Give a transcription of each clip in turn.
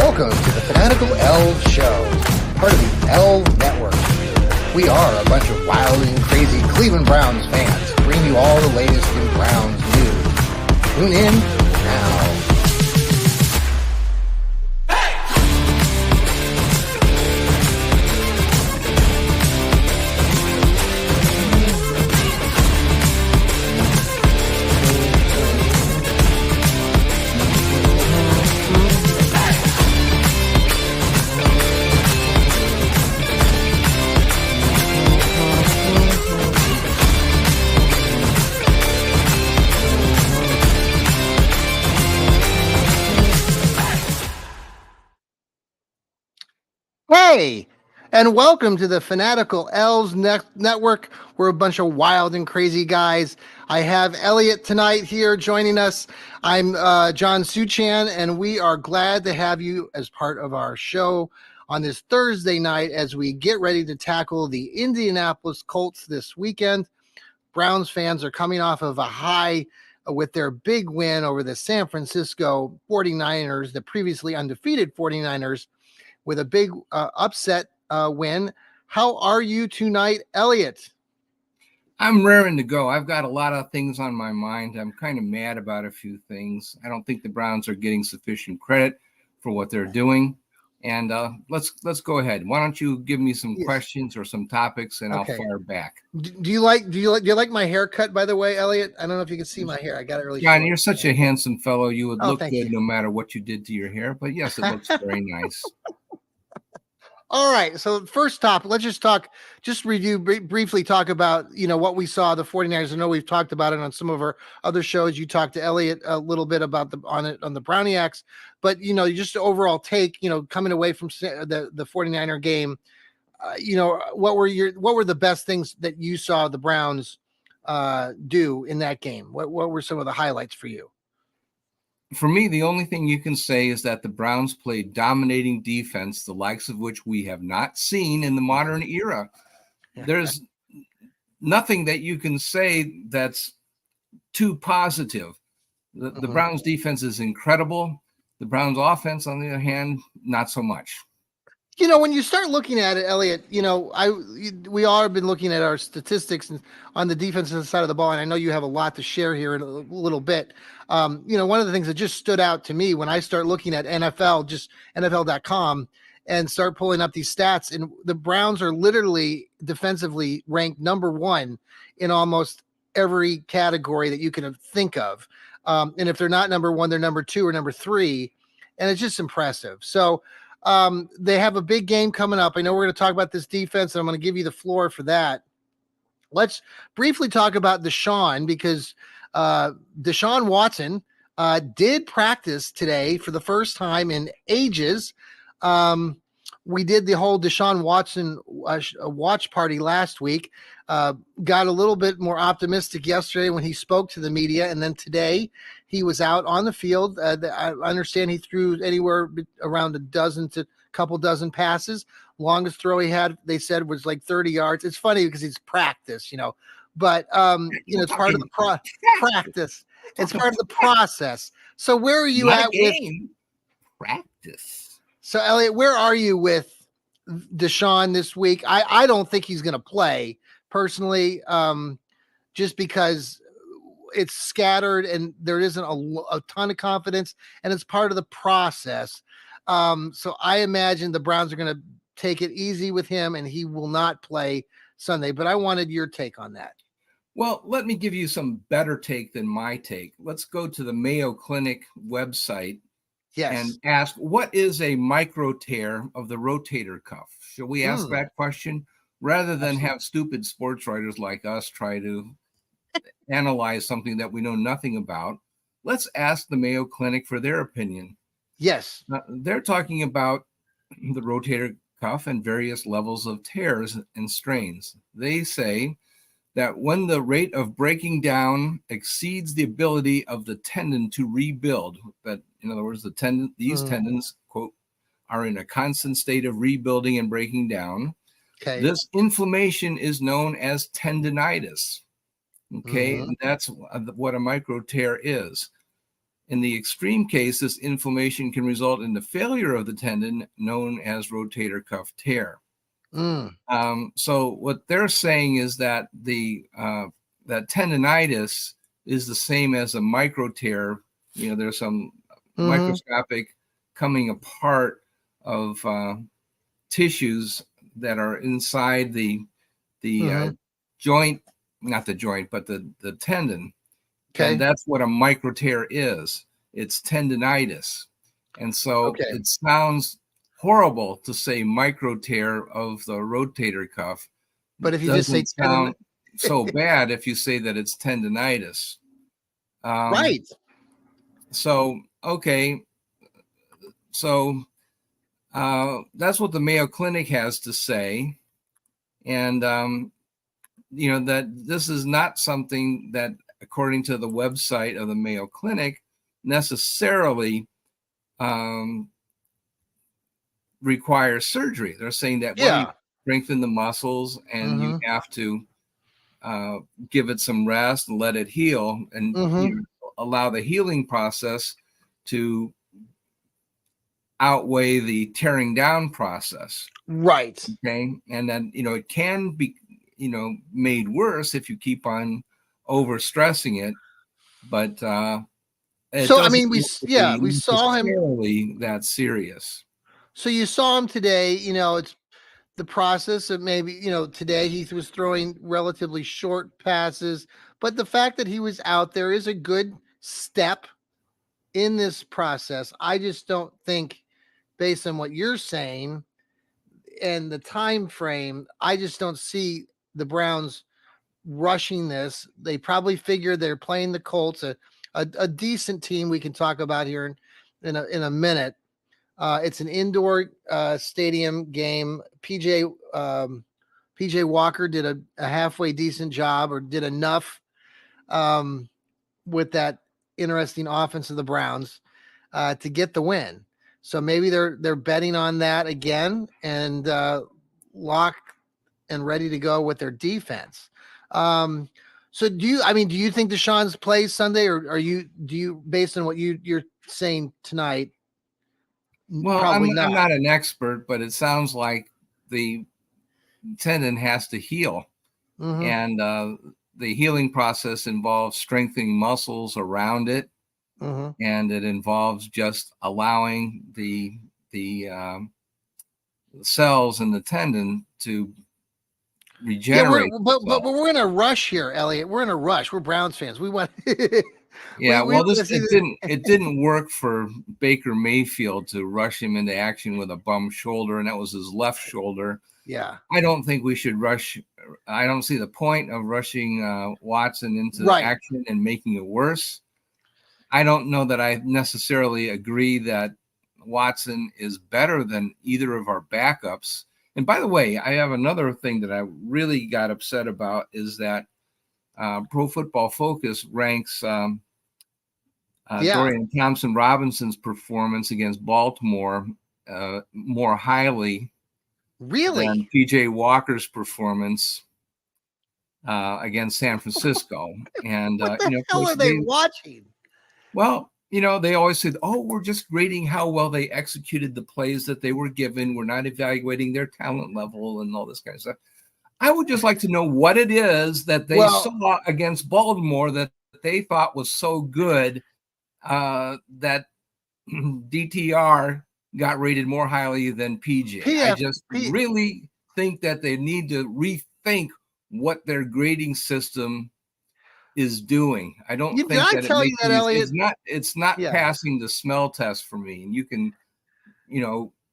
Welcome to the Fanatical Elfz Show, part of the Elfz Network. We are a bunch of wild and crazy Cleveland Browns fans, bringing you all the latest in Browns news. Tune in now. Hey, and welcome to the Fanatical Elfz Network. We're a bunch of wild and crazy guys. I have Elliot tonight here joining us. I'm John Suchan, and we are glad to have you as part of our show on this Thursday night as we get ready to tackle the Indianapolis Colts this weekend. Browns fans are coming off of a high with their big win over the San Francisco 49ers, the previously undefeated 49ers, with a big upset win. How are you tonight, Elliot? I'm raring to go. I've got a lot of things on my mind. I'm kind of mad about a few things. I don't think the Browns are getting sufficient credit for what they're doing. And let's go ahead. Why don't you give me some questions or some topics, and okay. I'll fire back. Do you like my haircut, by the way, Elliot? I don't know if you can see my hair. I got it really John, short. you're such a handsome fellow. You would look good no matter what you did to your hair. But yes, it looks very nice. All right. So first topic, let's just review briefly, talk about, what we saw the 49ers. I know we've talked about it on some of our other shows. You talked to Elliot a little bit about on the Browniacs, but, just overall take, coming away from the 49er game, what were the best things that you saw the Browns do in that game? What were some of the highlights for you? For me, the only thing you can say is that the Browns played dominating defense, the likes of which we have not seen in the modern era. There's nothing that you can say that's too positive. The Browns defense is incredible. The Browns offense, on the other hand, not so much. When you start looking at it, Elliot, we all have been looking at our statistics on the defensive side of the ball, and I know you have a lot to share here in a little bit. One of the things that just stood out to me when I start looking at NFL, just NFL.com, and start pulling up these stats, and the Browns are literally defensively ranked number one in almost every category that you can think of. And if they're not number one, they're number two or number three, and it's just impressive. So, they have a big game coming up. I know we're going to talk about this defense, and I'm going to give you the floor for that. Let's briefly talk about Deshaun, because Deshaun Watson did practice today for the first time in ages. We did the whole Deshaun Watson watch party last week. Got a little bit more optimistic yesterday when he spoke to the media, and then today he was out on the field. I understand he threw anywhere around a dozen to a couple dozen passes. Longest throw he had, they said, was like 30 yards. It's funny because it's practice, but it's part of the practice. It's part of the process. So where are you at with practice? So Elliot, where are you with Deshaun this week? I don't think he's going to play personally, just because it's scattered and there isn't a ton of confidence, and it's part of the process. So I imagine the Browns are going to take it easy with him, and he will not play Sunday. But I wanted your take on that. Well, let me give you some better take than my take. Let's go to the Mayo Clinic website. Yes. And ask, what is a micro tear of the rotator cuff? Shall we ask that question rather than have stupid sports writers like us try to analyze something that we know nothing about? Let's ask the Mayo Clinic for their opinion. Yes. They're talking about the rotator cuff and various levels of tears and strains. They say that when the rate of breaking down exceeds the ability of the tendon to rebuild, that in other words, these tendons, quote, are in a constant state of rebuilding and breaking down. Okay. This inflammation is known as tendinitis. Okay. And that's what a micro tear is. In the extreme case, this inflammation can result in the failure of the tendon, known as rotator cuff tear. So what they're saying is that that tendonitis is the same as a micro tear. There's some microscopic coming apart of tissues that are inside the joint, not the joint, but the tendon. Okay. And that's what a micro tear is. It's tendonitis. And so it sounds horrible to say micro tear of the rotator cuff. But if you just say sound so bad if you say that it's tendonitis. Right. So, okay. So that's what the Mayo Clinic has to say. And, that this is not something that, according to the website of the Mayo Clinic, necessarily requires surgery. They're saying that you strengthen the muscles and you have to give it some rest and let it heal and allow the healing process to outweigh the tearing down process. Right. Okay. And then, it can be, made worse if you keep on overstressing it. But so, I mean, we saw him that serious. So you saw him today, it's the process of maybe, today he was throwing relatively short passes, but the fact that he was out there is a good step in this process. I just don't think, based on what you're saying and the time frame, I just don't see the Browns rushing this. They probably figure they're playing the Colts, a decent team we can talk about here in a minute. It's an indoor stadium game. PJ Walker did a halfway decent job, or did enough with that interesting offense of the Browns to get the win. So maybe they're betting on that again and lock and ready to go with their defense. So do you think Deshaun's plays Sunday, or do you, based on what you're saying tonight? Well, I'm not an expert, but it sounds like the tendon has to heal. And the healing process involves strengthening muscles around it. And it involves just allowing the cells in the tendon to regenerate. Yeah, but we're in a rush here, Elliot. We're in a rush. We're Browns fans. We want it didn't work for Baker Mayfield to rush him into action with a bum shoulder, and that was his left shoulder. Yeah. I don't think we should rush. I don't see the point of rushing Watson into action and making it worse. I don't know that I necessarily agree that Watson is better than either of our backups. And by the way, I have another thing that I really got upset about is that Pro Football Focus ranks Dorian Thompson-Robinson's performance against Baltimore more highly than PJ Walker's performance against San Francisco. And what the hell are they watching? Well, they always said, "Oh, we're just rating how well they executed the plays that they were given. We're not evaluating their talent level and all this kind of stuff." I would just like to know what it is that they saw against Baltimore that they thought was so good that DTR got rated more highly than PJ. I just really think that they need to rethink what their grading system is doing. I don't think that Elliot, it's not passing the smell test for me. And you can,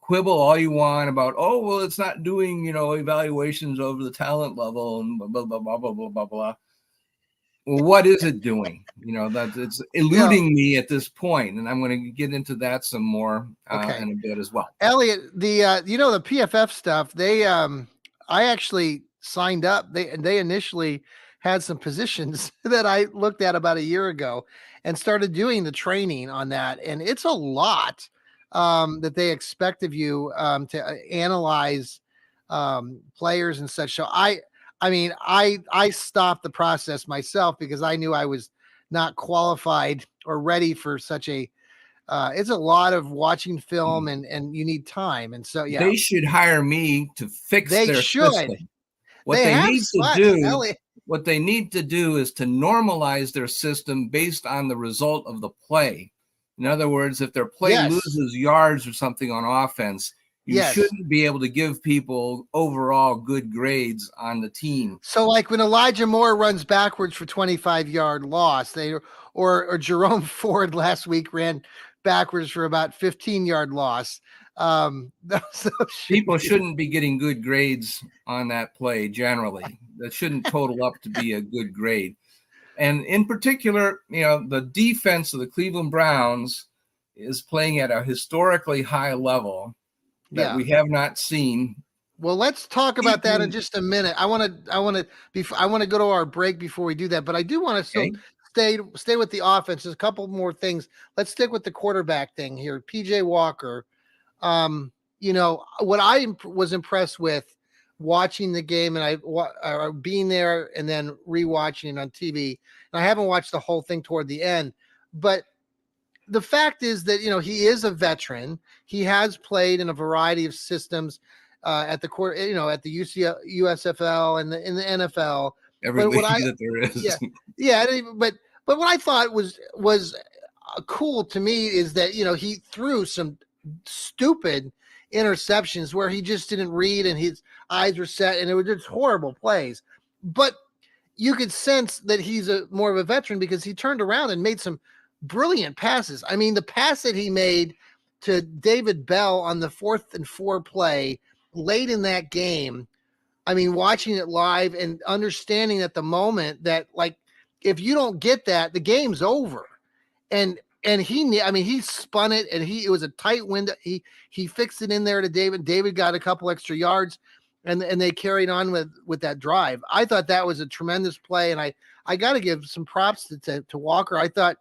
quibble all you want about, oh, well, it's not doing, evaluations over the talent level and blah, blah, blah, blah, blah, blah, blah, blah. Well, what is it doing? That it's eluding me at this point, and I'm going to get into that some more in a bit as well. Elliot, the PFF stuff, I actually signed up. They initially had some positions that I looked at about a year ago and started doing the training on that. And it's a lot that they expect of you to analyze players and such. So I stopped the process myself because I knew I was not qualified or ready for such a. It's a lot of watching film, and you need time, and so yeah, They should hire me to fix they their should. system. What They they have need to spots, do, Elliot. what they need to do is to normalize their system based on the result of the play. In other words, if their play Yes, loses yards or something on offense, you yes. shouldn't be able to give people overall good grades on the team. So like when Elijah Moore runs backwards for 25-yard loss, or Jerome Ford last week ran backwards for about 15-yard loss. Those People shouldn't be getting good grades on that play generally. That shouldn't total up to be a good grade. And in particular, the defense of the Cleveland Browns is playing at a historically high level that yeah. we have not seen. Well, let's talk about that in just a minute. I want to go to our break before we do that, but I do want to still stay with the offense. There's a couple more things. Let's stick with the quarterback thing here. PJ Walker. What I was impressed with watching the game, and being there and then rewatching it on TV. And I haven't watched the whole thing toward the end, but the fact is that he is a veteran. He has played in a variety of systems at the court, at the USFL and in the NFL. Every league that there is. Yeah. But what I thought was cool to me is that he threw some stupid interceptions where he just didn't read and his eyes were set, and it was just horrible plays. But you could sense that he's more of a veteran because he turned around and made some brilliant passes. I mean, the pass that he made to David Bell on the 4th and 4 play late in that game, I mean, watching it live and understanding at the moment that, like, if you don't get that, the game's over. And he spun it, and it was a tight window. He fixed it in there to David. David got a couple extra yards, and they carried on with that drive. I thought that was a tremendous play, and I got to give some props to Walker. I thought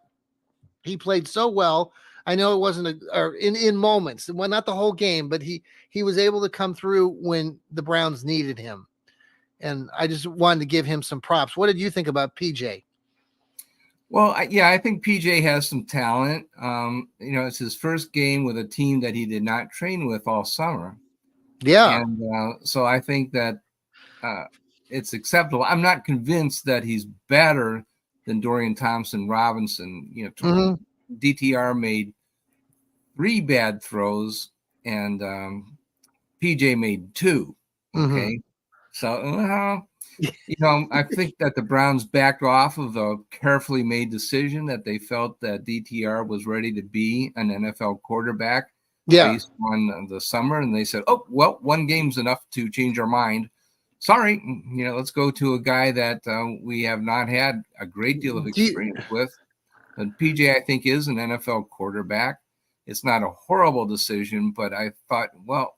he played so well. I know it wasn't in moments, well, not the whole game, but he was able to come through when the Browns needed him. And I just wanted to give him some props. What did you think about PJ? Well, I think PJ has some talent. It's his first game with a team that he did not train with all summer. Yeah. And so I think that it's acceptable. I'm not convinced that he's better than Dorian Thompson-Robinson. DTR made 3 bad throws, and PJ made 2. Okay. So, I think that the Browns backed off of a carefully made decision that they felt that DTR was ready to be an NFL quarterback based on the summer. And they said, oh, well, 1 game's enough to change our mind. Sorry, let's go to a guy that we have not had a great deal of experience with. And PJ, I think, is an NFL quarterback. It's not a horrible decision, but I thought, well,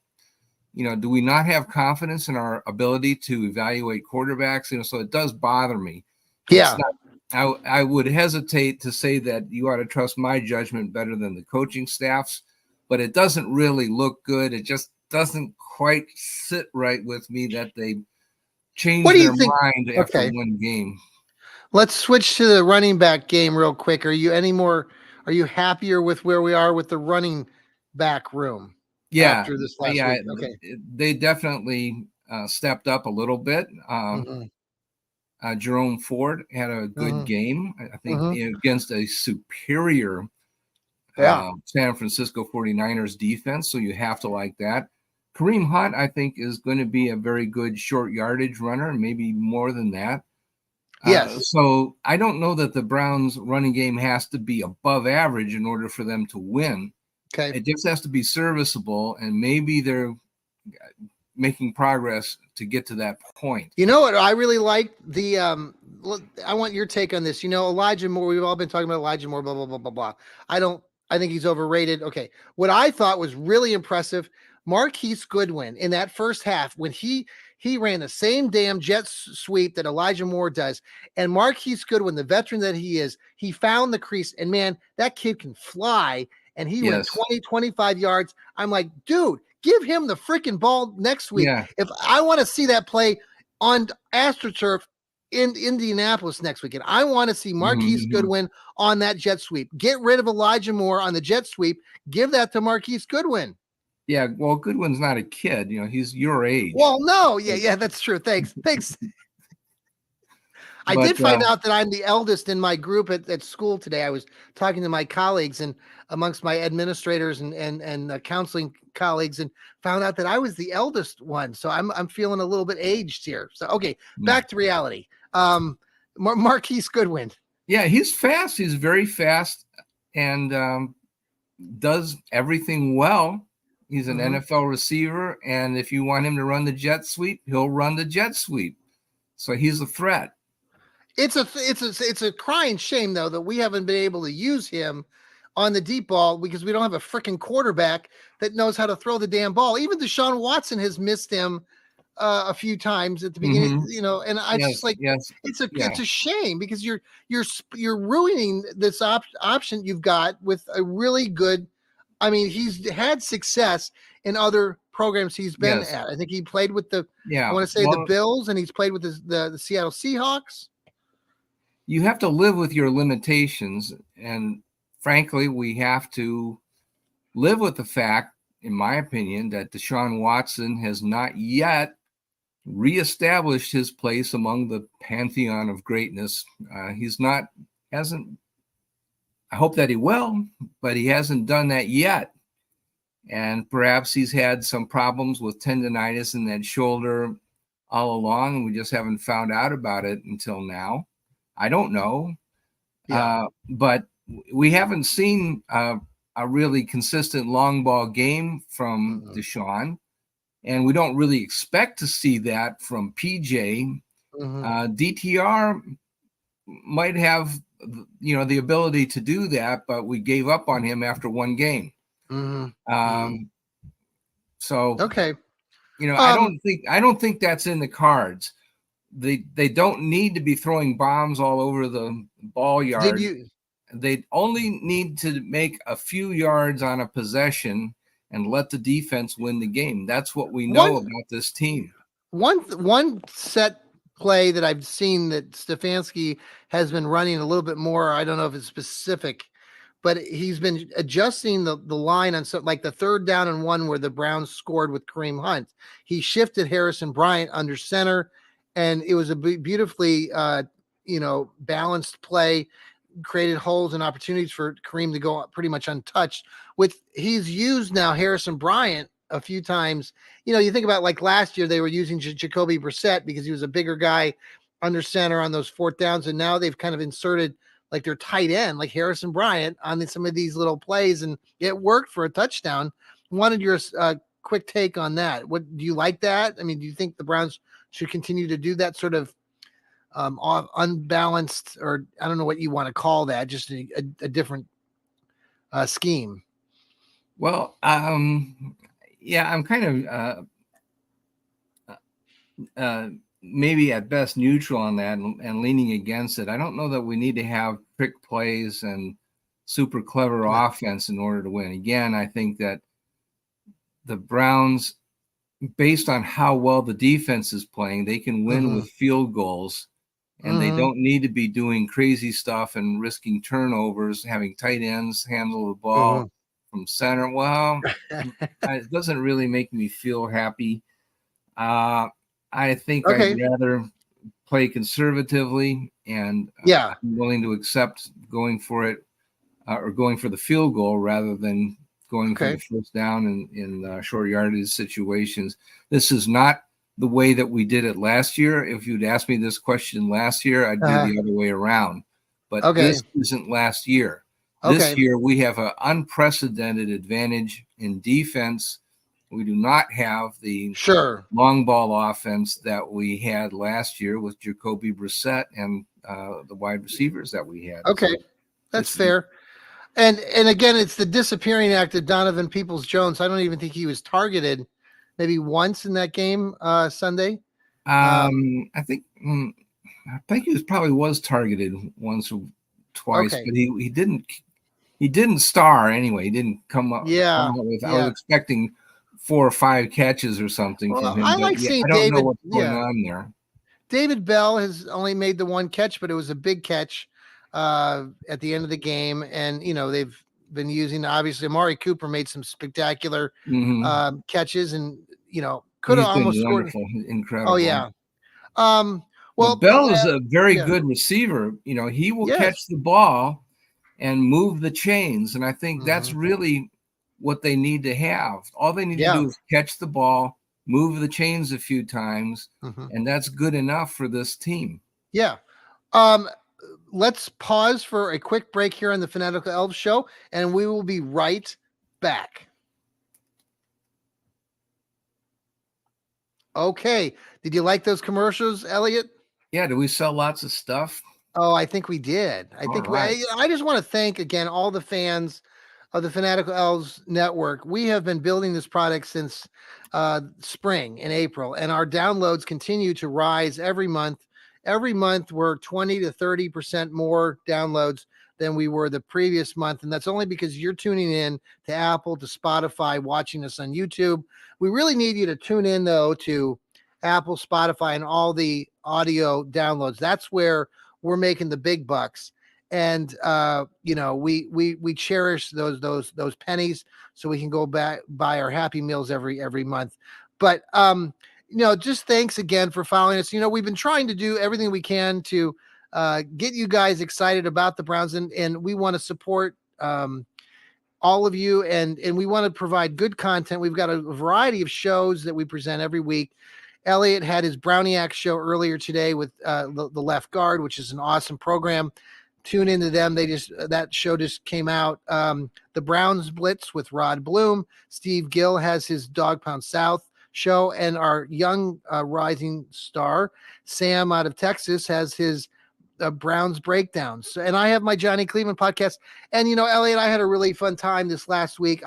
do we not have confidence in our ability to evaluate quarterbacks? So it does bother me. Yeah. I would hesitate to say that you ought to trust my judgment better than the coaching staff's, but it doesn't really look good. It just doesn't quite sit right with me that they changed their mind after 1 game. Let's switch to the running back game real quick. Are you happier with where we are with the running back room? After this last week? Okay. They definitely stepped up a little bit. Jerome Ford had a good game, I think, against a superior San Francisco 49ers defense. So you have to like that. Kareem Hunt, I think, is going to be a very good short yardage runner, maybe more than that. Yes. So I don't know that the Browns running game has to be above average in order for them to win. Okay. It just has to be serviceable, and maybe they're making progress to get to that point. You know what? I really like I want your take on this. Elijah Moore, we've all been talking about Elijah Moore, blah, blah, blah, blah, blah. I think he's overrated. Okay. What I thought was really impressive, Marquise Goodwin in that first half, when he ran the same damn jet sweep that Elijah Moore does. And Marquise Goodwin, the veteran that he is, he found the crease, and man, that kid can fly. And he went 20, 25 yards. I'm like, dude, give him the freaking ball next week. Yeah. If I want to see that play on AstroTurf in Indianapolis next weekend. I want to see Marquise Mhm. Goodwin on that jet sweep. Get rid of Elijah Moore on the jet sweep. Give that to Marquise Goodwin. Yeah, well, Goodwin's not a kid. He's your age. Well, no, yeah, that's true. Thanks. I But did find out that I'm the eldest in my group at school today. I was talking to my colleagues and amongst my administrators and counseling colleagues, and found out that I was the eldest one. So I'm feeling a little bit aged here. So okay, back to reality. Marquise Goodwin. yeah, he's fast. He's very fast, and does everything well. He's an NFL receiver, and if you want him to run the jet sweep, he'll run the jet sweep. So he's a threat. It's a crying shame though that we haven't been able to use him on the deep ball because we don't have a freaking quarterback that knows how to throw the damn ball. Even Deshaun Watson has missed him a few times at the beginning, and I just like it's a shame because you're ruining this option you've got with a really good. I mean, he's had success in other programs he's been at. I think he played with I want to say the Bills, and he's played with the Seattle Seahawks. You have to live with your limitations, and frankly, we have to live with the fact, in my opinion, that Deshaun Watson has not yet reestablished his place among the pantheon of greatness. Hasn't. I hope that he will, but he hasn't done that yet. And perhaps he's had some problems with tendonitis in that shoulder all along, and we just haven't found out about it until now. I don't know. But we haven't seen a really consistent long ball game from Deshaun, and we don't really expect to see that from PJ. DTR might have the ability to do that, but we gave up on him after one game. So okay, I don't think that's in the cards. They don't need to be throwing bombs all over the ball yard. They only need to make a few yards on a possession and let the defense win the game. That's what we know about this team. One set play that I've seen that Stefanski has been running a little bit more. I don't know if it's specific, but he's been adjusting the line on like the 3rd down and 1 where the Browns scored with Kareem Hunt. He shifted Harrison Bryant under center, and it was a beautifully balanced play, created holes and opportunities for Kareem to go pretty much untouched. He's used now Harrison Bryant a few times. You think about like last year they were using Jacoby Brissett because he was a bigger guy under center on those 4th downs, and now they've kind of inserted like their tight end, like Harrison Bryant, on some of these little plays, and it worked for a touchdown. Wanted your quick take on that. What do you like that? I mean, do you think the Browns should continue to do that sort of unbalanced, or I don't know what you want to call that, just a different scheme? Well, yeah, I'm kind of maybe at best neutral on that and leaning against it. I don't know that we need to have trick plays and super clever offense in order to win. Again, I think that the Browns, based on how well the defense is playing, they can win with field goals, and they don't need to be doing crazy stuff and risking turnovers, having tight ends handle the ball from center. Well, it doesn't really make me feel happy. I think I'd rather play conservatively, and I'm willing to accept going for it or going for the field goal rather than going for the first down in short yardage situations. This is not the way that we did it last year. If you'd asked me this question last year, I'd do the other way around. But this isn't last year. This year, we have an unprecedented advantage in defense. We do not have the long ball offense that we had last year with Jacoby Brissett and the wide receivers that we had. Okay, so that's fair. And again, it's the disappearing act of Donovan Peoples-Jones. I don't even think he was targeted maybe once in that game Sunday. I think he probably was targeted once or twice, but he didn't star anyway. He didn't come up. I was expecting 4 or 5 catches or something from him. I like seeing I don't know what's going on there. David Bell has only made the one catch, but it was a big catch at the end of the game. And, they've been using, obviously, Amari Cooper made some spectacular catches and, could have He's been almost scored. wonderful, incredible. Oh, yeah. Well, Bell is a very good receiver. He will catch the ball and move the chains. And I think that's really what they need to have. All they need to do is catch the ball, move the chains a few times, and that's good enough for this team. Yeah. Let's pause for a quick break here on the Fanatical Elfz Show, and we will be right back. Okay. Did you like those commercials, Elliot? Yeah. Do we sell lots of stuff? Oh, I think we did. I just want to thank again all the fans of the Fanatical Elfz Network. We have been building this product since spring in April, and our downloads continue to rise every month. Every month, we're 20 to 30% more downloads than we were the previous month. And that's only because you're tuning in to Apple, to Spotify, watching us on YouTube. We really need you to tune in, though, to Apple, Spotify, and all the audio downloads. That's where we're making the big bucks. And we cherish those pennies so we can go back buy our Happy Meals every month. But just thanks again for following us. We've been trying to do everything we can to get you guys excited about the Browns, and we want to support all of you, and we want to provide good content. We've got a variety of shows that we present every week. Elliot had his Browniac show earlier today with the Left Guard, which is an awesome program. Tune into them. That show just came out. The Browns Blitz with Rod Bloom. Steve Gill has his Dog Pound South show, and our young rising star, Sam out of Texas, has his Browns Breakdowns. And I have my Johnny Cleveland podcast. And, Elliot, I had a really fun time this last week.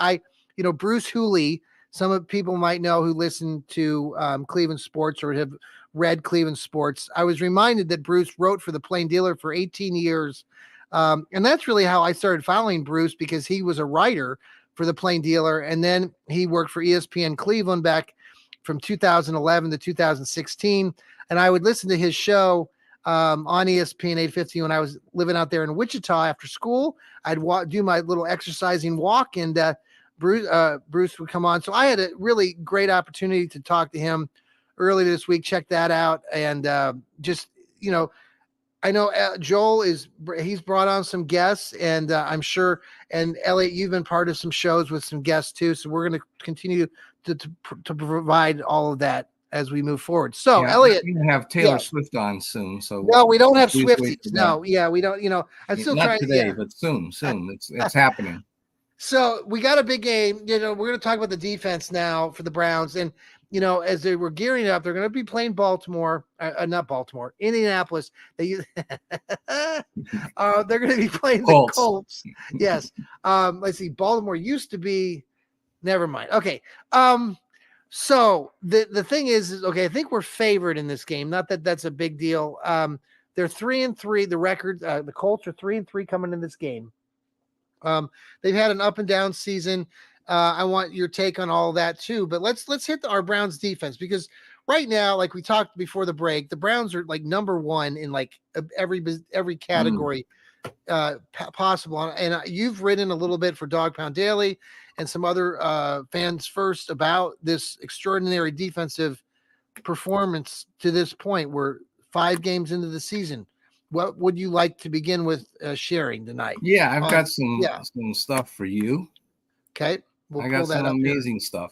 Bruce Hooley, some of people might know who listen to Cleveland sports or have read Cleveland sports. I was reminded that Bruce wrote for the Plain Dealer for 18 years. And that's really how I started following Bruce, because he was a writer for the Plain Dealer. And then he worked for ESPN Cleveland back from 2011 to 2016. And I would listen to his show on ESPN 850 when I was living out there in Wichita after school. I'd do my little exercising walk, and Bruce would come on. So I had a really great opportunity to talk to him early this week. Check that out. And I know Joel he's brought on some guests, and I'm sure, and Elliot, you've been part of some shows with some guests too. So we're going to continue to provide all of that as we move forward. So Elliot, we're gonna have Taylor Swift on soon. So no, we don't have Swifties. No, we don't. I'm still not trying today, but soon. It's happening. So we got a big game. We're going to talk about the defense now for the Browns, and as they were gearing up, they're going to be playing Indianapolis. They're going to be playing the Colts. Yes. Let's see. Baltimore used to be. Never mind. Okay. So the thing is, okay, I think we're favored in this game. Not that that's a big deal. They're 3-3. The record, the Colts are 3-3 coming in this game. They've had an up and down season. I want your take on all of that too, but let's hit our Browns defense, because right now, like we talked before the break, the Browns are like number one in like every category possible. And you've written a little bit for Dog Pound Daily and some other fans first about this extraordinary defensive performance to this point. We're 5 games into the season. What would you like to begin with sharing tonight? Yeah, I've got some stuff for you. Okay. I got some amazing stuff.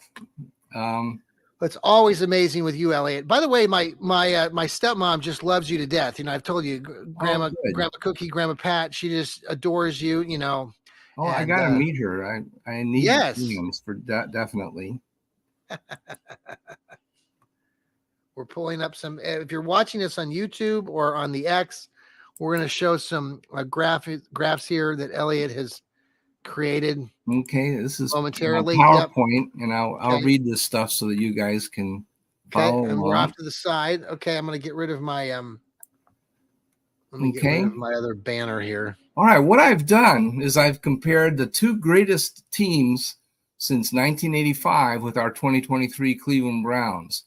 It's always amazing with you, Elliot. By the way, my stepmom just loves you to death. I've told you, Grandma Cookie, Grandma Pat, she just adores you. Oh, I gotta meet her. I need meetings for definitely. We're pulling up some. If you're watching us on YouTube or on the X, we're going to show some graphs here that Elliot has created. Okay, this is momentarily PowerPoint, and I'll read this stuff so that you guys can follow along. We're off to the side. Okay, I'm going to get rid of my get rid of my other banner here. All right, what I've done is I've compared the 2 greatest teams since 1985 with our 2023 Cleveland Browns.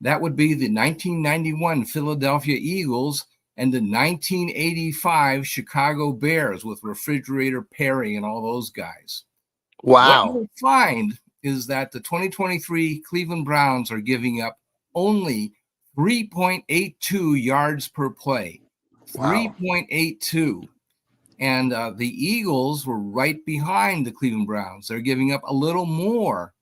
That would be the 1991 Philadelphia Eagles and the 1985 Chicago Bears with Refrigerator Perry and all those guys. What Wow. you'll find is that the 2023 Cleveland Browns are giving up only 3.82 yards per play. Wow. 3.82. And the Eagles were right behind the Cleveland Browns. They're giving up a little more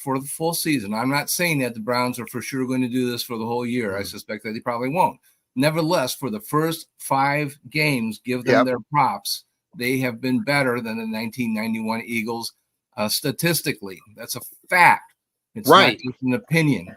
for the full season. I'm not saying that the Browns are for sure going to do this for the whole year. I suspect that they probably won't. Nevertheless, for the first 5 games, give them their props. They have been better than the 1991 Eagles statistically. That's a fact. It's not just an opinion.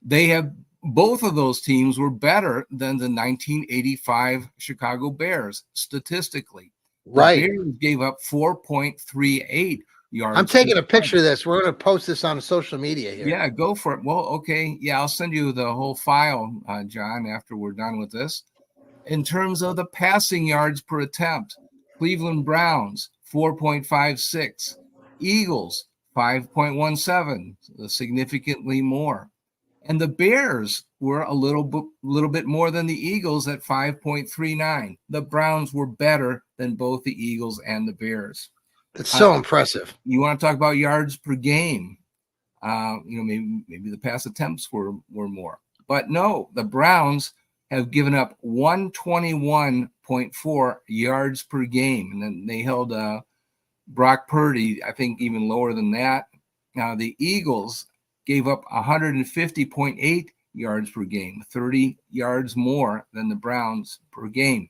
They have both of those teams were better than the 1985 Chicago Bears statistically. The Bears gave up 4.38 yards. I'm taking a picture of this. We're going to post this on social media here. Yeah, go for it. Well, okay. Yeah, I'll send you the whole file, John, after we're done with this. In terms of the passing yards per attempt, Cleveland Browns, 4.56. Eagles, 5.17, significantly more. And the Bears were a little bit more than the Eagles at 5.39. The Browns were better than both the Eagles and the Bears. It's so impressive. You want to talk about yards per game? Maybe the pass attempts were more, but no, the Browns have given up 121.4 yards per game, and then they held Brock Purdy, I think, even lower than that. Now the Eagles gave up 150.8 yards per game, 30 yards more than the Browns per game.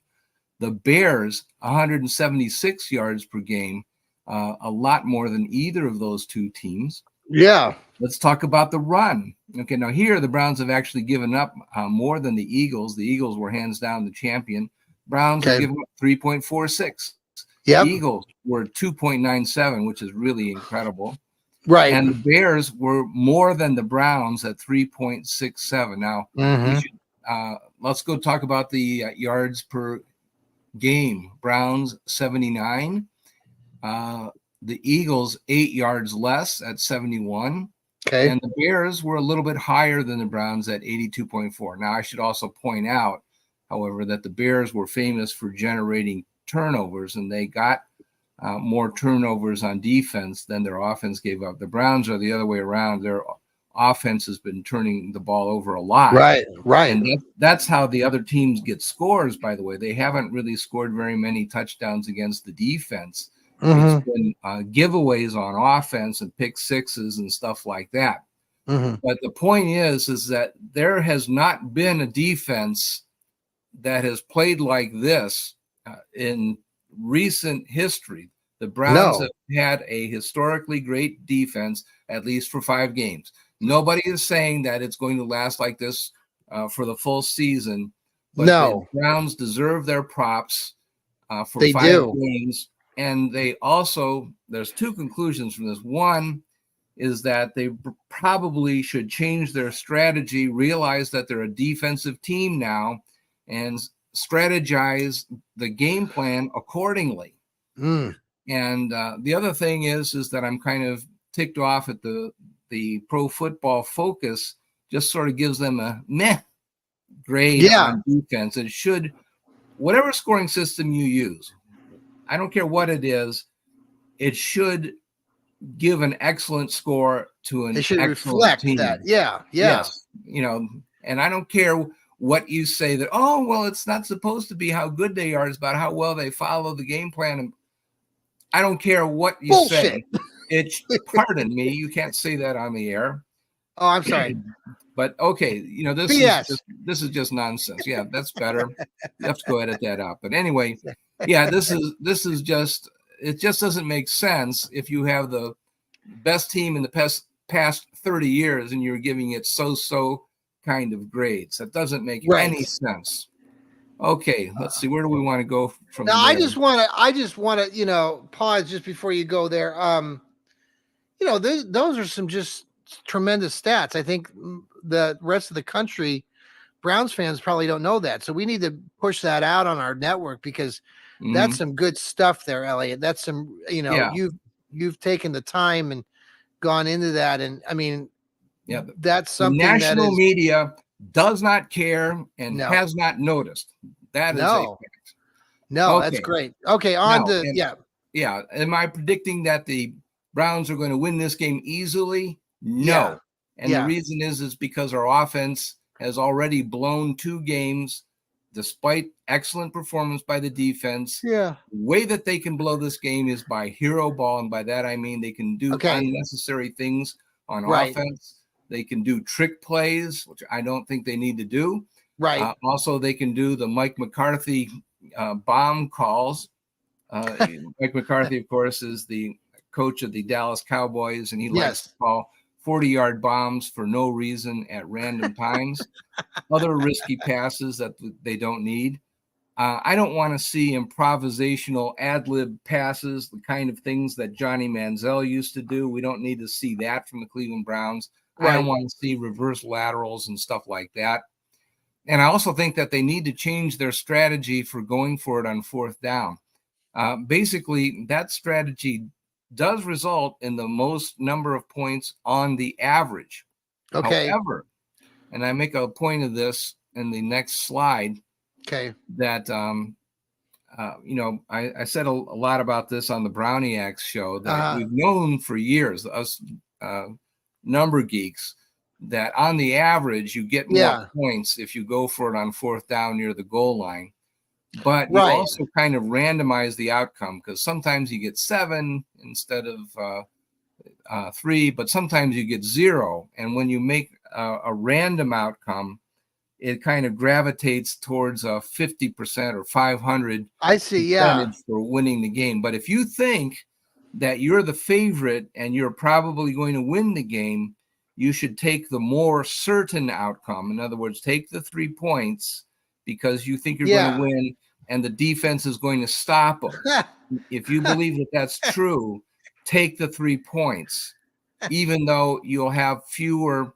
The Bears, 176 yards per game, a lot more than either of those two teams. Yeah. Let's talk about the run. Okay, now here the Browns have actually given up more than the Eagles. The Eagles were hands down the champion. Browns have given up 3.46. Eagles were 2.97, which is really incredible. Right. And the Bears were more than the Browns at 3.67. Now, let's go talk about the yards per game. Browns, 79. The Eagles, 8 yards less at 71. Okay. And the Bears were a little bit higher than the Browns at 82.4. Now, I should also point out, however, that the Bears were famous for generating turnovers, and they got more turnovers on defense than their offense gave up. The Browns are the other way around. Their offense has been turning the ball over a lot. Right. And that's how the other teams get scores, by the way. They haven't really scored very many touchdowns against the defense. It's been giveaways on offense and pick sixes and stuff like that. But the point is that there has not been a defense that has played like this in recent history. The Browns have had a historically great defense, at least for 5 games. Nobody is saying that it's going to last like this for the full season. But the Browns deserve their props for 5 games. And they also, there's 2 conclusions from this. One is that they probably should change their strategy, realize that they're a defensive team now, and strategize the game plan accordingly. And the other thing is that I'm kind of ticked off at the Pro Football Focus just sort of gives them a meh grade on defense. It should, whatever scoring system you use, I don't care what it is, it should give an excellent score to an excellent reflect team. that. Yeah. Yes. And I don't care what you say that, oh, well, it's not supposed to be how good they are. It's about how well they follow the game plan. And I don't care what you say. Pardon me, you can't say that on the air. Oh, I'm sorry. But okay, this is just nonsense. Yeah, that's better. Let's go edit that out. But anyway, yeah, this is just, it just doesn't make sense if you have the best team in the past 30 years and you're giving it so kind of grades. That doesn't make any sense. Okay, let's see. Where do we want to go from now? there? I just want to, pause just before you go there. Those are some just tremendous stats. I think the rest of the country, Browns fans probably don't know that. So we need to push that out on our network because that's some good stuff there, Elliot. That's some, you've taken the time and gone into that. And I mean, Yeah, that's the something that national is media does not care and no, has not noticed. That is a no, fact. no. That's Okay, great. Okay, on now, to and yeah, yeah, am I predicting that the Browns are going to win this game easily? yeah, No. And the yeah. reason is because our offense has already blown 2 games despite excellent performance by the defense. Yeah. The way that they can blow this game is by hero ball, and by that I mean they can do Okay. unnecessary things on Right. offense. They can do trick plays, which I don't think they need to do. Right. Also, they can do the Mike McCarthy bomb calls. Mike McCarthy, of course, is the coach of the Dallas Cowboys, and he likes to Yes. call 40-yard bombs for no reason at random times. Other risky passes that they don't need. I don't want to see improvisational ad-lib passes, the kind of things that Johnny Manziel used to do. We don't need to see that from the Cleveland Browns. I don't Right. want to see reverse laterals and stuff like that. And I also think that they need to change their strategy for going for it on 4th down. Basically, that strategy does result in the most number of points on the average. Okay. However, and I make a point of this in the next slide, Okay. that I said a lot about this on the Browniacs show, that Uh-huh. we've known for years, us number geeks, that on the average you get more Yeah. points if you go for it on 4th down near the goal line. But you Right. also kind of randomize the outcome, because sometimes you get 7 instead of 3, but sometimes you get 0. And when you make a random outcome, it kind of gravitates towards a 50% or 500 I see. Yeah. percentage for winning the game. But if you think that you're the favorite and you're probably going to win the game, you should take the more certain outcome. In other words, take the 3 points because you think you're going to Yeah. win and the defense is going to stop them. If you believe that that's true, take the 3 points, even though you'll have fewer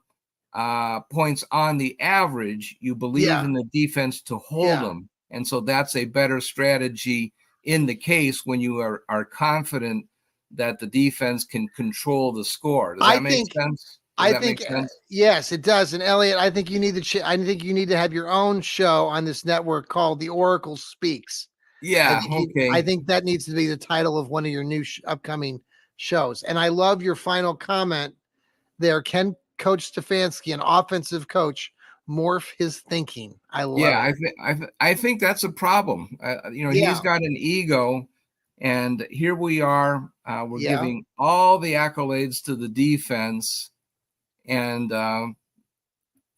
points on the average. You believe Yeah. in the defense to hold Yeah. them. And so that's a better strategy in the case when you are confident that the defense can control the score. Does I that make think sense? Does I that make think sense? yes, it does. And Elliot, I think you need to I think you need to have your own show on this network called The Oracle Speaks. Yeah. I Okay. think that needs to be the title of one of your new upcoming shows. And I love your final comment there. Can Coach Stefanski, an offensive coach, morph his thinking? I love Yeah. it. I think that's a problem. He's Yeah. got an ego, and here we are. We're Yeah. giving all the accolades to the defense, and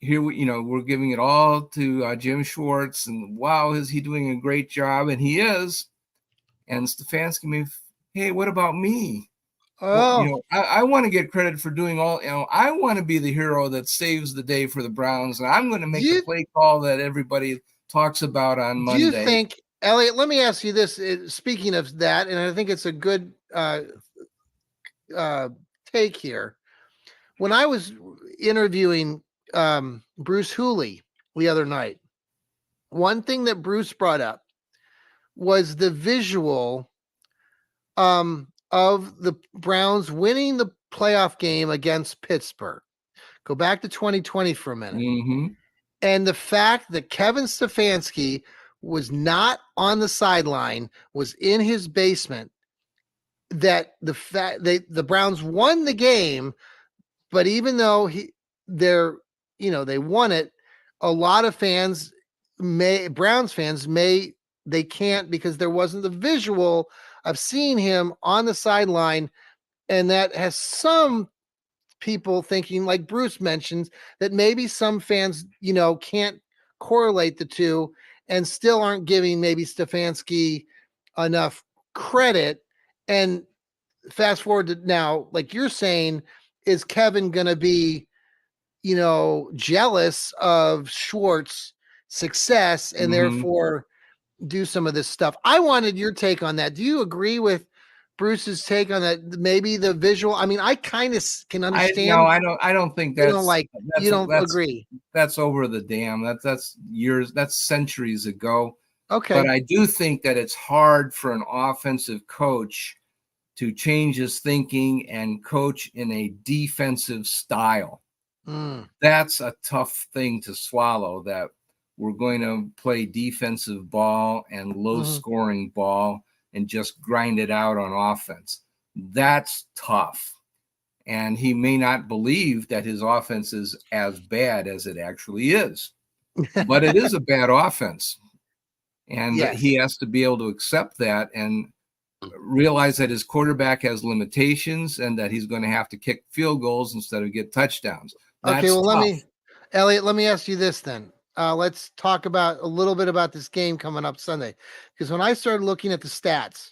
here we're giving it all to Jim Schwartz, and wow, is he doing a great job? And he is. And Stefanski may, hey, what about me? Well, Oh, I want to get credit for doing all. I want to be the hero that saves the day for the Browns, and I'm going to do make the you play call that everybody talks about on do you Monday. think, Elliot? Let me ask you this. Speaking of that, and I think it's a good uh, take here. When I was interviewing Bruce Hooley the other night, one thing that Bruce brought up was the visual of the Browns winning the playoff game against Pittsburgh. Go back to 2020 for a minute. Mm-hmm. And the fact that Kevin Stefanski was not on the sideline, was in his basement, that the fact the Browns won the game, but even though they won it, a lot of Browns fans they can't, because there wasn't the visual of seeing him on the sideline. And that has some people thinking, like Bruce mentions, that maybe some fans, can't correlate the two and still aren't giving maybe Stefanski enough credit. And fast forward to now, like you're saying, is Kevin going to be, jealous of Schwartz' success and Mm-hmm. therefore do some of this stuff? I wanted your take on that. Do you agree with Bruce's take on that? Maybe the visual. I mean, I kind of can No, understand. I don't think You don't that's you don't agree. that's over the dam. That's years, that's centuries ago. But Okay. I do think that it's hard for an offensive coach to change his thinking and coach in a defensive style. Mm. That's a tough thing to swallow, that we're going to play defensive ball and low Hmm. scoring ball and just grind it out on offense. That's tough. And he may not believe that his offense is as bad as it actually is, but it is a bad offense. And he Yes. has to be able to accept that and realize that his quarterback has limitations and that he's going to have to kick field goals instead of get touchdowns. Okay, That's well, tough. Elliot, let me ask you this then. Let's talk about a little bit about this game coming up Sunday. Because when I started looking at the stats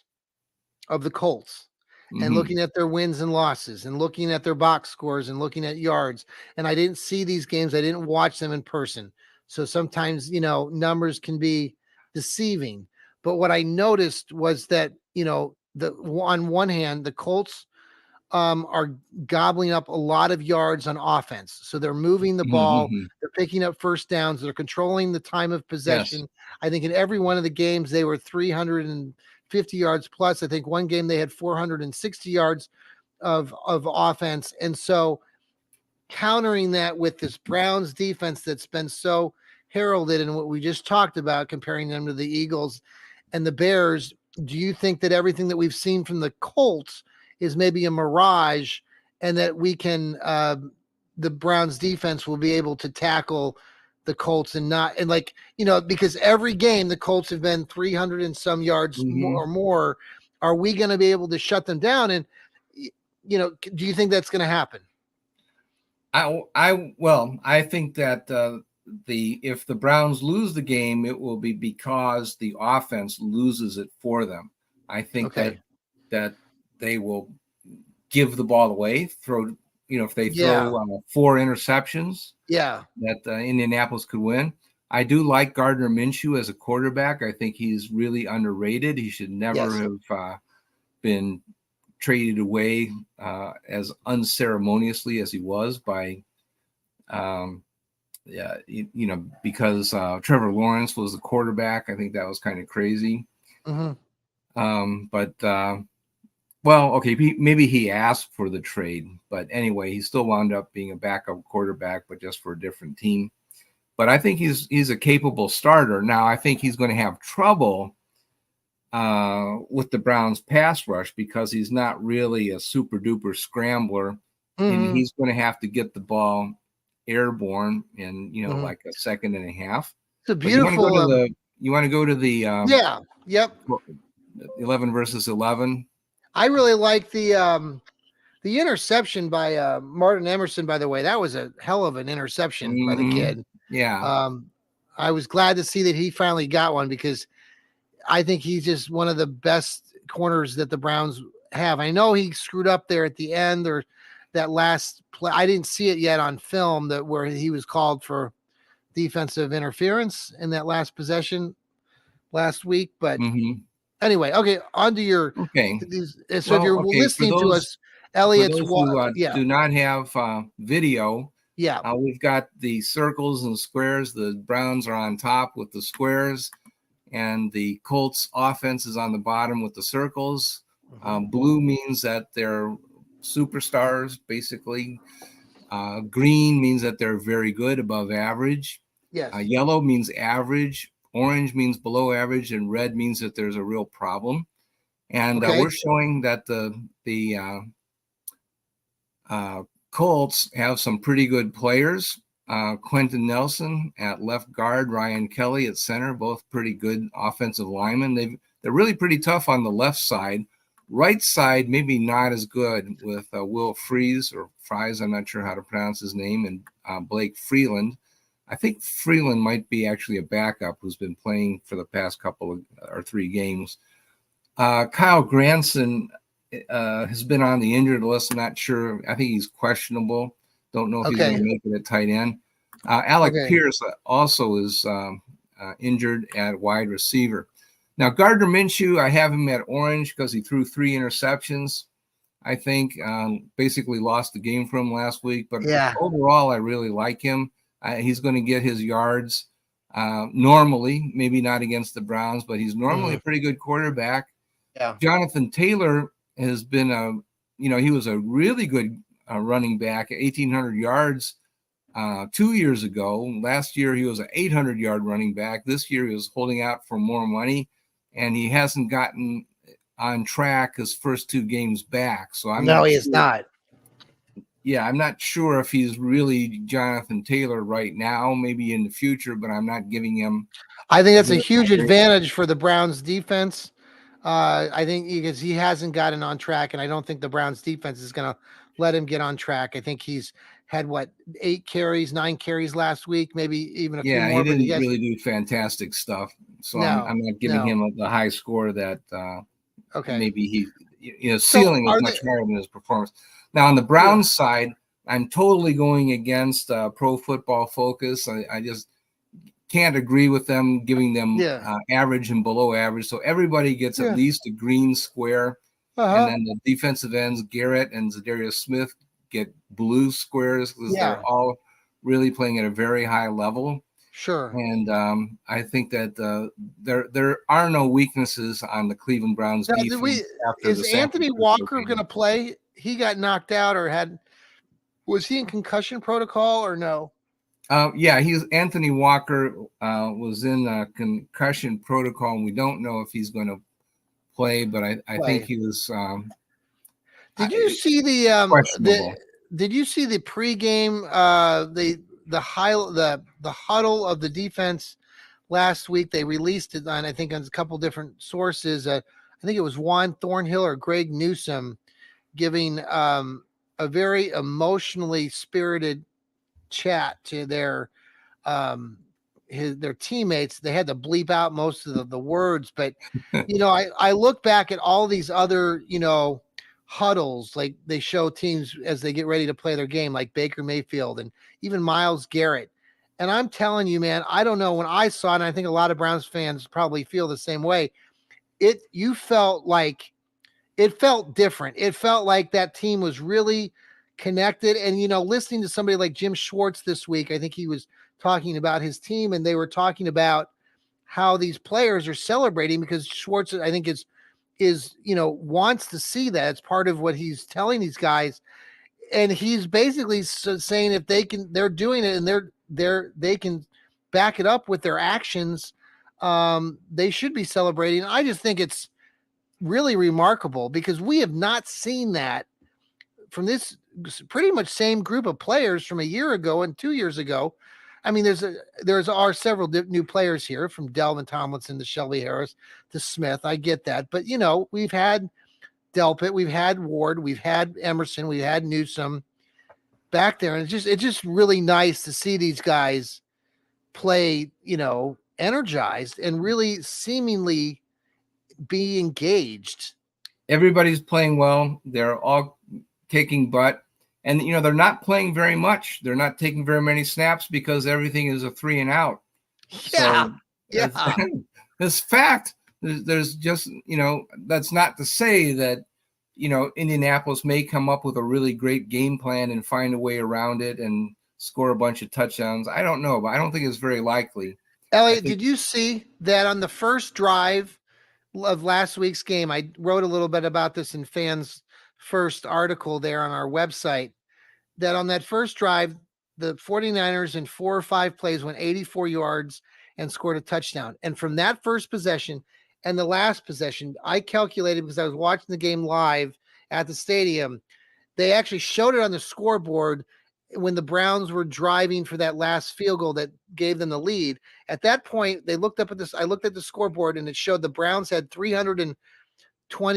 of the Colts and Mm-hmm. looking at their wins and losses and looking at their box scores and looking at yards, and I didn't see these games, I didn't watch them in person. So sometimes, numbers can be deceiving. But what I noticed was that, on one hand, the Colts are gobbling up a lot of yards on offense. So they're moving the ball, Mm-hmm. they're picking up first downs, they're controlling the time of Yes. possession. I think in every one of the games they were 350 yards plus. I think one game they had 460 yards of offense. And so countering that with this Browns defense that's been so heralded and what we just talked about, comparing them to the Eagles and the Bears, do you think that everything that we've seen from the Colts is maybe a mirage, and that we can the Browns defense will be able to tackle the Colts and not, and like, because every game the Colts have been 300 and some yards more Mm-hmm. or more. Are we going to be able to shut them down? And do you think that's going to happen? I think that if the Browns lose the game, it will be because the offense loses it for them. I think that Okay. they will give the ball away, throw, if they Yeah. throw 4 interceptions, Yeah. that Indianapolis could win. I do like Gardner Minshew as a quarterback. I think he's really underrated. He should never Yes. have been traded away as unceremoniously as he was by, because Trevor Lawrence was the quarterback. I think that was kind of crazy. Hmm. Okay, maybe he asked for the trade, but anyway, he still wound up being a backup quarterback, but just for a different team. But I think he's a capable starter. Now, I think he's going to have trouble with the Browns pass rush because he's not really a super duper scrambler, and Hmm. he's going to have to get the ball airborne in Hmm. like a second and a half. It's a But you want to go beautiful. to the Yeah. Yep. 11 versus 11. I really like the interception by Martin Emerson. By the way, that was a hell of an interception by the Mm-hmm. kid. Yeah. Um, I was glad to see that he finally got one, because I think he's just one of the best corners that the Browns have. I know he screwed up there at the end, or that last play. I didn't see it yet on film, that where he was called for defensive interference in that last possession last week. But Mm-hmm. anyway, okay, on to your Okay. these. So if Well, you're okay. For listening to those us, Elliot's who yeah, do not have video, yeah, we've got the circles and squares. The Browns are on top with the squares, and the Colts offense is on the bottom with the circles. mhm, Blue means that they're superstars, basically. Green means that they're very good, above average. yes, Yellow means average. Orange means below average, and red means that there's a real problem. And okay, we're showing that the Colts have some pretty good players. Quentin Nelson at left guard, Ryan Kelly at center, both pretty good offensive linemen. They're really pretty tough on the left side. Right side, maybe not as good, with Will Fries, or Fries, I'm not sure how to pronounce his name, and Blake Freeland. I think Freeland might be actually a backup who's been playing for the past couple of, or 3 games. Kyle Granson has been on the injured list. Not sure. I think he's questionable. Don't know if he's going okay, to make it at tight end. Alec okay, Pierce also is injured at wide receiver. Now, Gardner Minshew, I have him at orange because he threw 3 interceptions. I think basically lost the game for him last week. But yeah, overall, I really like him. He's going to get his yards normally, maybe not against the Browns, but he's normally mhm, a pretty good quarterback. yeah, Jonathan Taylor has been he was a really good running back, 1,800 yards 2 years ago. Last year, he was an 800-yard running back. This year, he was holding out for more money, and he hasn't gotten on track his first 2 games back. So I'm No, not he sure. is not. Yeah, I'm not sure if he's really Jonathan Taylor right now, maybe in the future, but I'm not giving him. I think that's a huge advantage for the Browns defense. I think because he hasn't gotten on track, and I don't think the Browns defense is going to let him get on track. I think he's had 9 carries last week, maybe even a few Yeah, more. he But didn't really do fantastic stuff. So I'm not giving him the high score that okay. Maybe his So ceiling is much higher than his performance. Now on the Browns side, I'm totally going against Pro Football Focus. I just can't agree with them, giving them average and below average. So everybody gets at least a green square. And then the defensive ends, Garrett and Zadarius Smith, get blue squares because they're all really playing at a very high level. Sure. And I think that there are no weaknesses on the Cleveland Browns defense. Is Anthony Walker going to play? He got knocked out was he in concussion protocol or no? Yeah, Anthony Walker was in concussion protocol, and we don't know if he's going to play, but I think he was. Did you see the Did you see the pregame the huddle of the defense last week? They released it on, I think, on a couple different sources. I think it was Juan Thornhill or Greg Newsome giving a very emotionally spirited chat to their teammates. They had to bleep out most of the words, but I look back at all these other huddles, like they show teams as they get ready to play their game, like Baker Mayfield and even Myles Garrett. And I'm telling you, man, I don't know, when I saw it, and I think a lot of Browns fans probably feel the same way, it felt different. It felt like that team was really connected. And, listening to somebody like Jim Schwartz this week, I think he was talking about his team, and they were talking about how these players are celebrating because Schwartz, I think, is wants to see that. It's part of what he's telling these guys. And he's basically saying if they're doing it and they can back it up with their actions, they should be celebrating. I just think it's really remarkable because we have not seen that from this pretty much same group of players from a year ago and 2 years ago. I mean, are several new players here, from Delvin Tomlinson to Shelby Harris to Smith. I get that, but we've had Delpit, we've had Ward, we've had Emerson, we've had Newsome back there, and it's just really nice to see these guys play, energized and really seemingly be engaged. Everybody's playing well. They're all kicking butt. And, they're not playing very much. They're not taking very many snaps because everything is a 3 and out. Yeah. So this fact, there's just, that's not to say that, Indianapolis may come up with a really great game plan and find a way around it and score a bunch of touchdowns. I don't know, but I don't think it's very likely. Elliot, did you see that on the first drive of last week's game? I wrote a little bit about this in Fans First article there on our website, that on that first drive, the 49ers in 4 or 5 plays went 84 yards and scored a touchdown. And from that first possession and the last possession, I calculated, because I was watching the game live at the stadium, they actually showed it on the scoreboard when the Browns were driving for that last field goal that gave them the lead. At that point, they looked up at this. I looked at the scoreboard and it showed the Browns had 320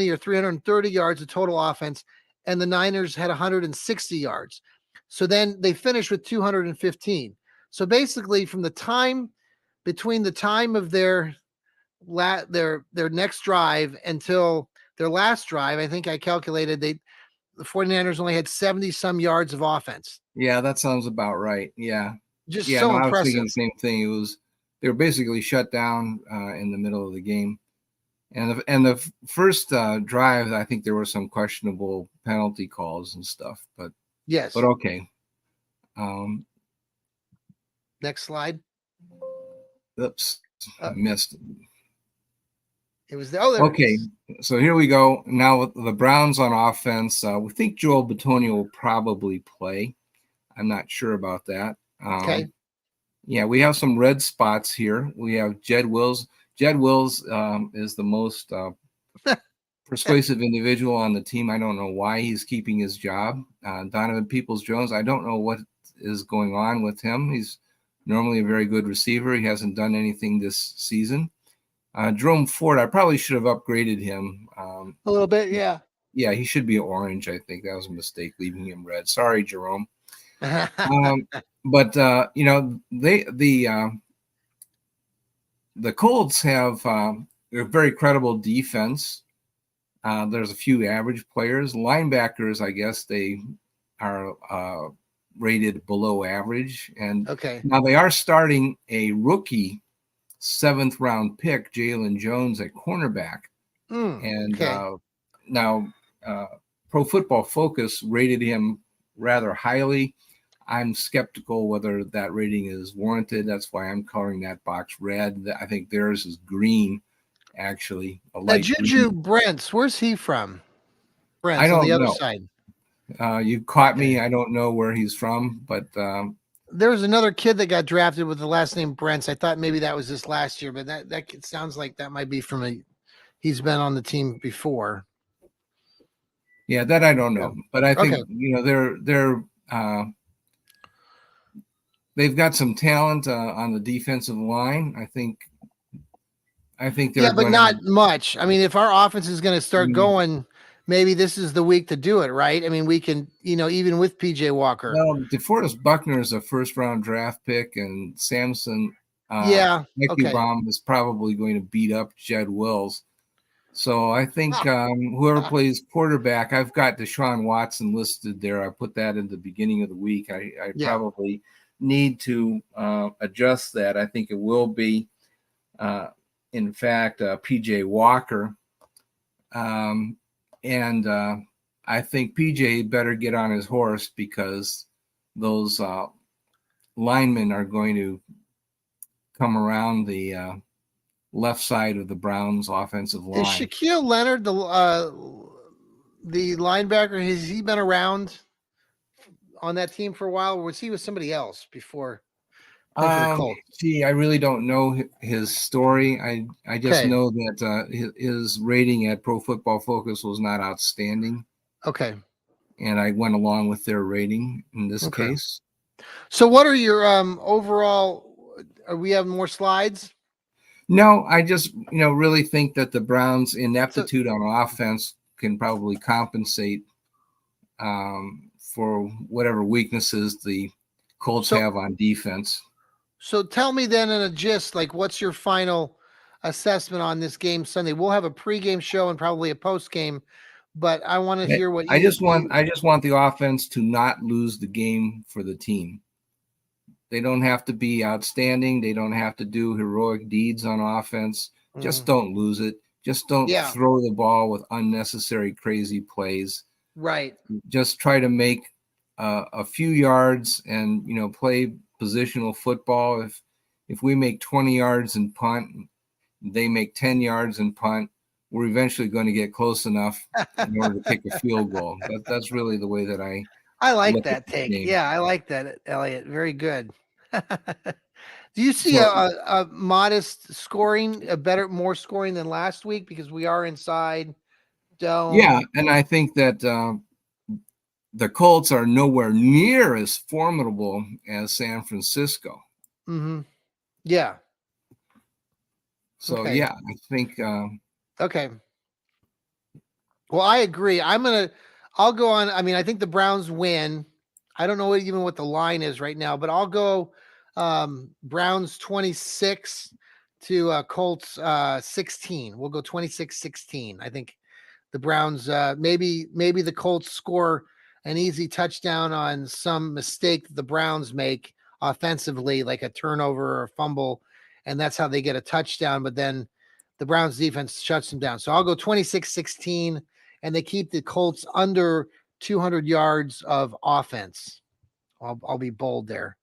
or 330 yards of total offense, and the Niners had 160 yards. So then they finished with 215. So basically, from the time between the time of their next drive until their last drive, I think I calculated the 49ers only had 70 some yards of offense. Yeah, that sounds about right. Yeah. So impressive. I was thinking the same thing. They were basically shut down in the middle of the game. And the first drive, I think there were some questionable penalty calls and stuff, but yes. But okay. Next slide. Oops, missed. It was okay. So here we go. Now with the Browns on offense, we think Joel Bitonio will probably play. I'm not sure about that. Okay. Yeah, we have some red spots here. We have Jed Wills. Jed Wills is the most persuasive individual on the team. I don't know why he's keeping his job. Donovan Peoples-Jones, I don't know what is going on with him. He's normally a very good receiver. He hasn't done anything this season. Jerome Ford, I probably should have upgraded him. A little bit, yeah. Yeah, he should be orange. I think that was a mistake leaving him red. Sorry, Jerome. But the Colts have a very credible defense. There's a few average players. Linebackers, I guess they are rated below average. And Okay. now they are starting a rookie 7th round pick, Jalen Jones, at cornerback. And Okay. now Pro Football Focus rated him rather highly. I'm skeptical whether that rating is warranted. That's why I'm coloring that box red. I think theirs is green, actually, a Now, light Juju green. Brents, where's he from? I Brents on the don't other know. side. You caught me. Okay. I don't know where he's from, but There was another kid that got drafted with the last name Brents. I thought maybe that was this last year, but that kid sounds like that might be from a. He's been on the team before. yeah, that I don't Yeah. know. But I Okay. think they've got some talent on the defensive line. I think they're Yeah, but going to. not much. I mean, if our offense is going to start going, maybe this is the week to do it, right? I mean, we can, even with PJ Walker. Well, DeForest Buckner is a 1st-round draft pick, and Samson Yeah. Okay. Baum is probably going to beat up Jed Wills. So I think whoever plays quarterback, I've got Deshaun Watson listed there. I put that in the beginning of the week. I Yeah. probably need to adjust that. I think it will be, in fact, PJ Walker. And I think PJ better get on his horse because those linemen are going to come around the left side of the Browns' offensive Is line. Shaquille Leonard the linebacker? Has he been around on that team for a while, or was he with somebody else before playing for the Colts? Gee, I really don't know his story. I just Okay. know that his rating at Pro Football Focus was not outstanding, Okay. and I went along with their rating in this Okay. case. So, what are your overall? Are we have more slides? No, I just really think that the Browns' So, ineptitude on offense can probably compensate for whatever weaknesses the Colts so, have on defense. so tell me then in a gist, like, what's your final assessment on this game Sunday? We'll have a pregame show and probably a postgame, but I want to hear what I you. just want the offense to not lose the game for the team. They don't have to be outstanding. They don't have to do heroic deeds on offense. Just don't lose it. Just don't Yeah. throw the ball with unnecessary crazy plays. Right. Just try to make a few yards and play positional football. If we make 20 yards and punt, they make 10 yards and punt, we're eventually going to get close enough in order to kick a field goal. That's really the way that I like look at that the take. game. Yeah, I like that, Elliot. Very good. Do you see So a modest scoring, more scoring than last week because we are inside dome? yeah, and I think that the Colts are nowhere near as formidable as San Francisco. Mm-hmm. Yeah. So Okay. yeah, I think Okay. Well, I agree. I'll go on. I mean, I think the Browns win. I don't know even what the line is right now, but I'll go Browns 26 to Colts 16. We'll go 26-16. I think the Browns maybe the Colts score an easy touchdown on some mistake that the Browns make offensively, like a turnover or a fumble, and that's how they get a touchdown. But then the Browns defense shuts them down. So I'll go 26-16, and they keep the Colts under 200 yards of offense. I'll be bold there.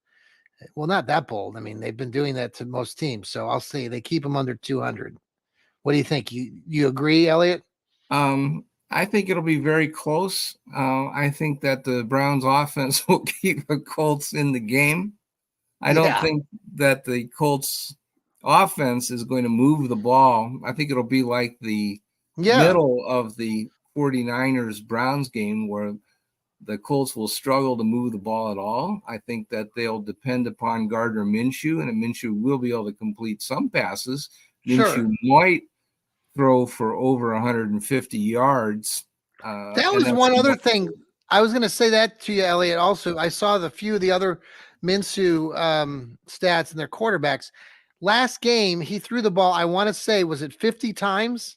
Well, not that bold. I mean, they've been doing that to most teams. So I'll say they keep them under 200. What do you think? You agree, Elliot? I think it'll be very close. I think that the Browns offense will keep the Colts in the game. I don't Yeah, think that the Colts offense is going to move the ball. I think it'll be like the yeah, middle of the 49ers Browns game where the Colts will struggle to move the ball at all. I think that they'll depend upon Gardner Minshew, and Minshew will be able to complete some passes. sure. Minshew might throw for over 150 yards, That and was that's one other enough. thing. I was going to say that to you, Elliot. Also, I saw the few of the other Minshew stats and their quarterbacks. Last game, he threw the ball. I want to say, was it 50 times?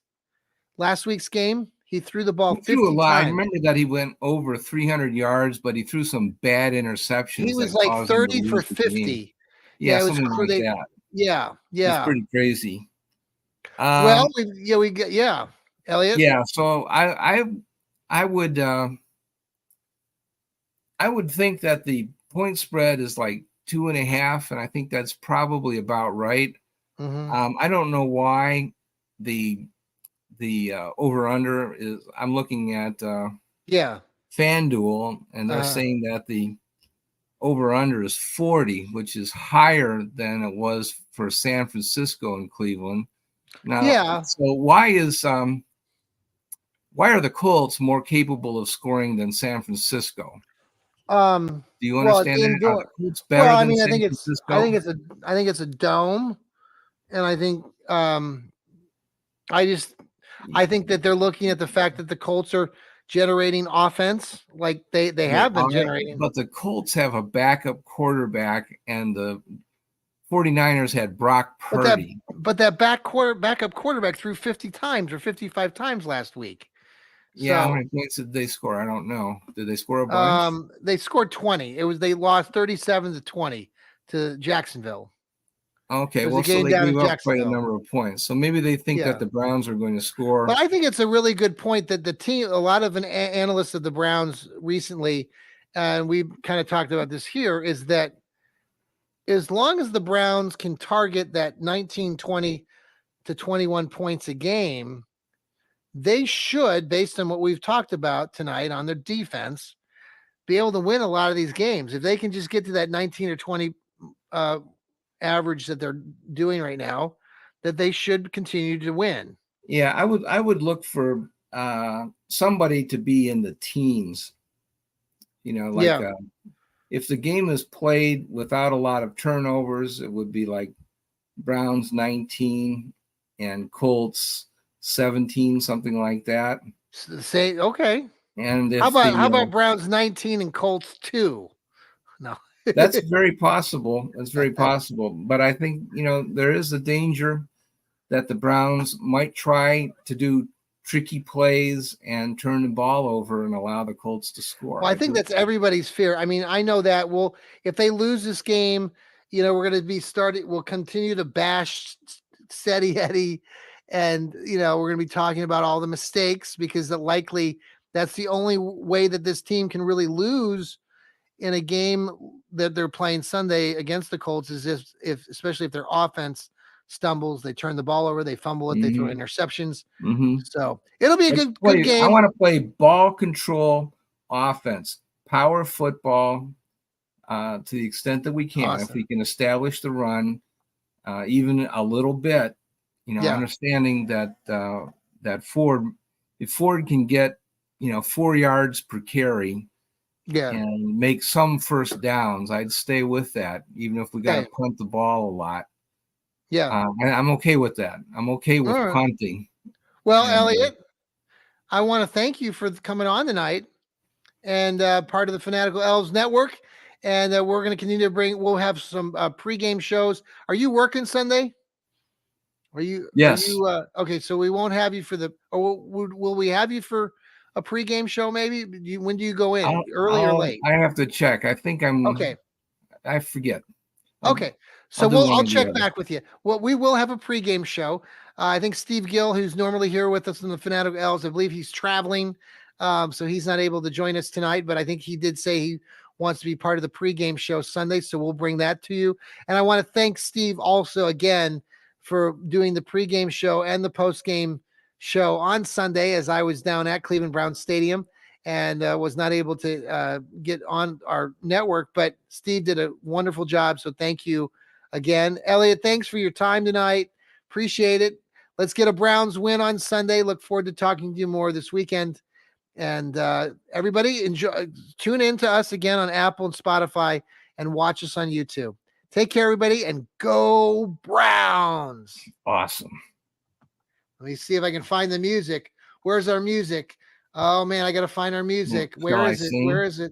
Last week's game, he threw the ball He threw a 50 lot. I times. remember that he went over 300 yards, but he threw some bad He interceptions was that like caused him to 30 for lose the game. 50. Yeah, Yeah, it was something like they, that. yeah, It's yeah. pretty crazy. Well, we get Elliot. Yeah. So I would I would think that the point spread is like 2.5, and I think that's probably about right. Hmm. I don't know why the over under is. I'm looking at Yeah. FanDuel, and they're Uh, saying that the over under is 40, which is higher than it was for San Francisco and Cleveland. Now, yeah. so why are the Colts more capable of scoring than San Francisco? Do you Well, it's understand that? Are the indoor. Colts Well, better I than mean, San I Francisco? think it's a dome, and I just I think that they're looking at the fact that the Colts are generating offense like they They have been are, generating. but the Colts have a backup quarterback, and the 49ers had Brock But that Purdy. backup quarterback threw 50 times or 55 times last week. Yeah, how So many points did they score? I don't know. Did they score a bunch? they scored 20. They lost 37-20 to Jacksonville. Okay, It was a well, so game they down in gave up quite a Jacksonville. number of points. So maybe they think that Yeah. the Browns are going to But score. I think it's a really good point that the team, a lot of analysts of the Browns recently, and we kind of talked about this here, is that as long as the Browns can target that 19, 20 to 21 points a game, they should, based on what we've talked about tonight on their defense, be able to win a lot of these games. If they can just get to that 19 or 20 uh, average that they're doing right now, that they should continue to win. Yeah, I would look for somebody to be in the teens. Like Yeah. if the game is played without a lot of turnovers, it would be like Browns 19 and Colts 17, something like that. Say okay. And How if about the Browns 19 and Colts 2? No. that's very possible. That's very possible. But I think there is a danger that the Browns might try to do tricky plays and turn the ball over and allow the Colts to score. Well, I I think do. that's everybody's fear. I mean, I know that. Well, if they lose this game, we're going to be starting. We'll continue to bash Steady Eddie, and we're going to be talking about all the mistakes because that's the only way that this team can really lose in a game that they're playing Sunday against the Colts is if especially if their offense stumbles, they turn the ball over, they fumble it, they throw Mm-hmm. interceptions. Mm-hmm. So it'll be a good I game. want to play ball control offense, power football, to the extent that we can. If Awesome. we can establish the run, even a little bit, Yeah. understanding that if Ford can get 4 yards per carry Yeah. and make some first downs, I'd stay with that, even if we got Okay. to punt the ball a lot. Yeah. I'm okay with that. I'm okay All with right. punting. Well, And Elliot, I want to thank you for coming on tonight and part of the Fanatical Elves Network. And we're going to continue to we'll have some pregame shows. Are you working Sunday? Are yes, you okay? So we won't have you for or will we have you for a pregame show? Maybe when do you go in? Early or late? I have to check. I think Okay. I forget. Okay. I'll So do one I'll or the check other. back with you. Well, we will have a pregame show. I think Steve Gill, who's normally here with us in the Fanatical Elves, I believe he's traveling. So he's not able to join us tonight, but I think he did say he wants to be part of the pregame show Sunday. So we'll bring that to you. And I want to thank Steve also again for doing the pregame show and the postgame show on Sunday as I was down at Cleveland Browns Stadium. and was not able to get on our network. But Steve did a wonderful job. So thank you again. Elliot, thanks for your time tonight. Appreciate it. Let's get a Browns win on Sunday. Look forward to talking to you more this weekend. And everybody tune in to us again on Apple and Spotify and watch us on YouTube. Take care, everybody, and go Browns. Awesome. Let me see if I can find the music. Where's our music? Oh man, I got to find our music. Where is it? Where is it?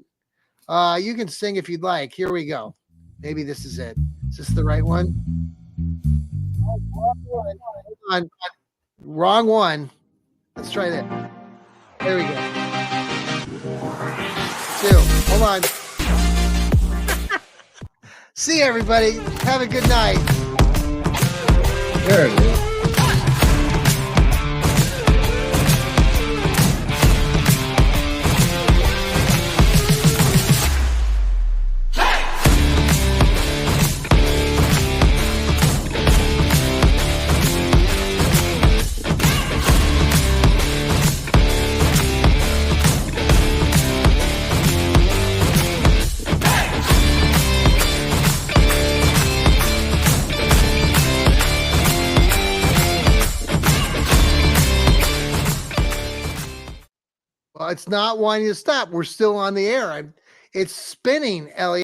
You can sing if you'd like. Here we go. Maybe this is it. Is this the right one? Hold on. Wrong one. Let's try that. There we go. 2. Hold on. See you, everybody. Have a good night. There it is. Well, it's not wanting to stop. We're still on the air. It's spinning, Elliot.